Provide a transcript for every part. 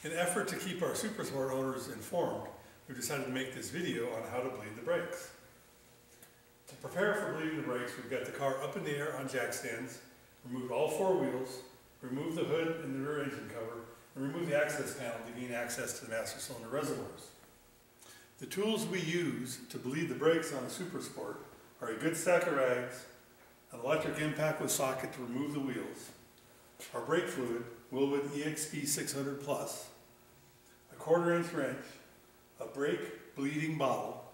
In an effort to keep our Supersport owners informed, we've decided to make this video on how to bleed the brakes. To prepare for bleeding the brakes, we've got the car up in the air on jack stands, removed all four wheels, removed the hood and the rear engine cover, and removed the access panel to gain access to the master cylinder reservoirs. The tools we use to bleed the brakes on a Supersport are a good stack of rags, an electric impact with socket to remove the wheels, our brake fluid, Wilwood EXP 600 Plus, a 1/4 inch wrench, a brake bleeding bottle,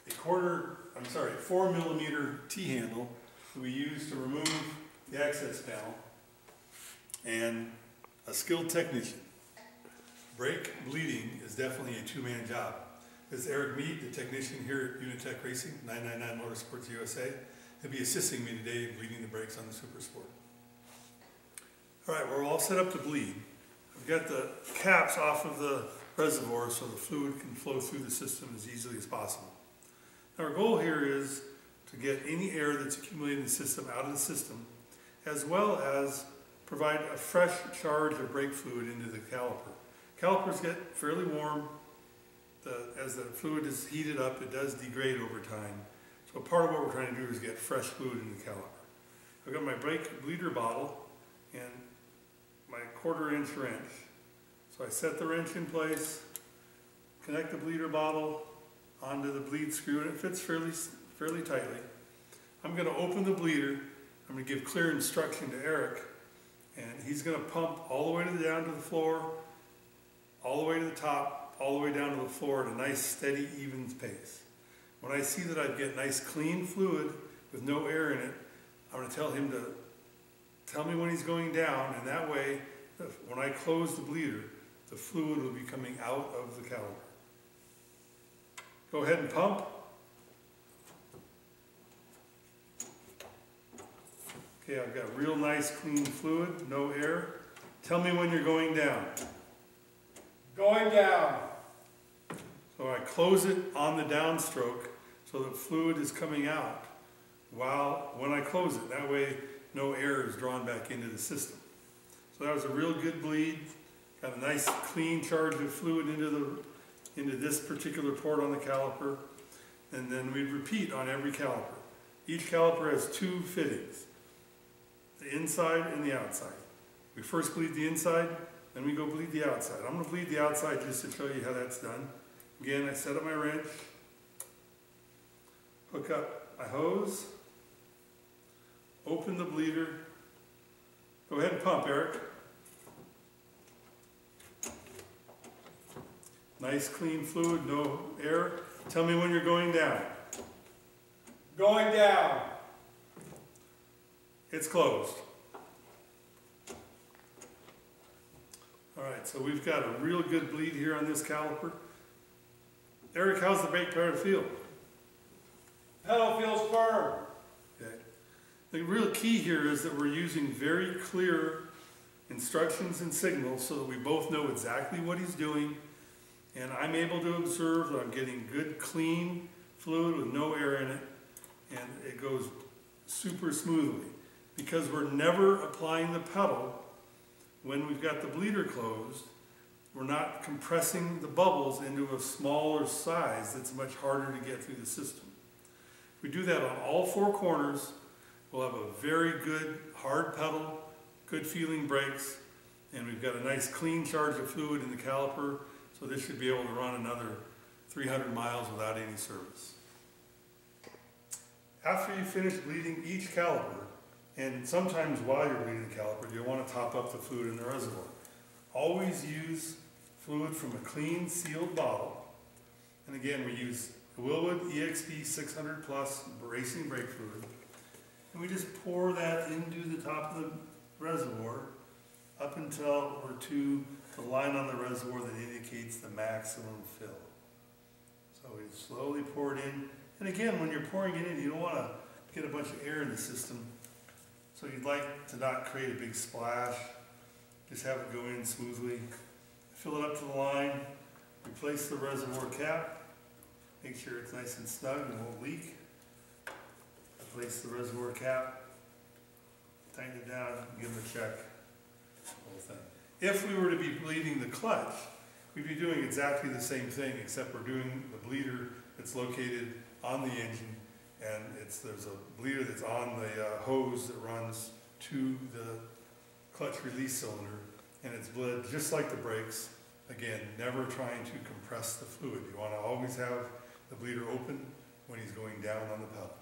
a 4 millimeter T-handle that we use to remove the access panel, and a skilled technician. Brake bleeding is definitely a two-man job. This is Eric Mead, the technician here at Unitech Racing, 999 Motorsports USA. He'll be assisting me today bleeding the brakes on the Supersport. All right, we're all set up to bleed. We've got the caps off of the reservoir so the fluid can flow through the system as easily as possible. Now our goal here is to get any air that's accumulated in the system out of the system, as well as provide a fresh charge of brake fluid into the caliper. Calipers get fairly warm. As the fluid is heated up, it does degrade over time. So part of what we're trying to do is get fresh fluid in the caliper. I've got my brake bleeder bottle and my 1/4 inch wrench. So I set the wrench in place, connect the bleeder bottle onto the bleed screw, and it fits fairly tightly. I'm going to open the bleeder. I'm going to give clear instruction to Eric, and he's going to pump all the way down to the floor, all the way to the top, all the way down to the floor at a nice steady even pace. When I see that I get nice clean fluid with no air in it, I'm going to tell him to tell me when he's going down, and that way when I close the bleeder, the fluid will be coming out of the caliper. Go ahead and pump. Okay, I've got real nice clean fluid, no air. Tell me when you're going down. Going down. So I close it on the downstroke so that fluid is coming out when I close it. That way no air is drawn back into the system. So that was a real good bleed. Got a nice clean charge of fluid into this particular port on the caliper. And then we'd repeat on every caliper. Each caliper has two fittings, the inside and the outside. We first bleed the inside, then we go bleed the outside. I'm going to bleed the outside just to show you how that's done. Again, I set up my wrench, hook up my hose, open the bleeder. Go ahead and pump, Eric. Nice clean fluid, no air. Tell me when you're going down. Going down. It's closed. All right, so we've got a real good bleed here on this caliper. Eric, how's the brake pedal feel? Pedal feels firm. Okay. The real key here is that we're using very clear instructions and signals so that we both know exactly what he's doing, and I'm able to observe that I'm getting good clean fluid with no air in it, and it goes super smoothly. Because we're never applying the pedal when we've got the bleeder closed, we're not compressing the bubbles into a smaller size that's much harder to get through the system. If we do that on all four corners, we'll have a very good hard pedal, good feeling brakes, and we've got a nice clean charge of fluid in the caliper, so this should be able to run another 300 miles without any service. After you finish bleeding each caliper, and sometimes while you're bleeding the caliper, you'll want to top up the fluid in the reservoir. Always use fluid from a clean sealed bottle. And again, we use the Wilwood EXP 600 Plus racing brake fluid. And we just pour that into the top of the reservoir up until we're to the line on the reservoir that indicates the maximum fill. So we slowly pour it in. And again, when you're pouring it in, you don't want to get a bunch of air in the system. So you'd like to not create a big splash. Just have it go in smoothly. Fill it up to the line. Replace the reservoir cap. Make sure it's nice and snug and won't leak. Replace the reservoir cap. Tighten it down and give it a check. The whole thing. If we were to be bleeding the clutch, we'd be doing exactly the same thing, except we're doing the bleeder that's located on the engine, and there's a bleeder that's on the hose that runs to the clutch release cylinder, and it's bled just like the brakes. Again, never trying to compress the fluid. You want to always have the bleeder open when he's going down on the pedal.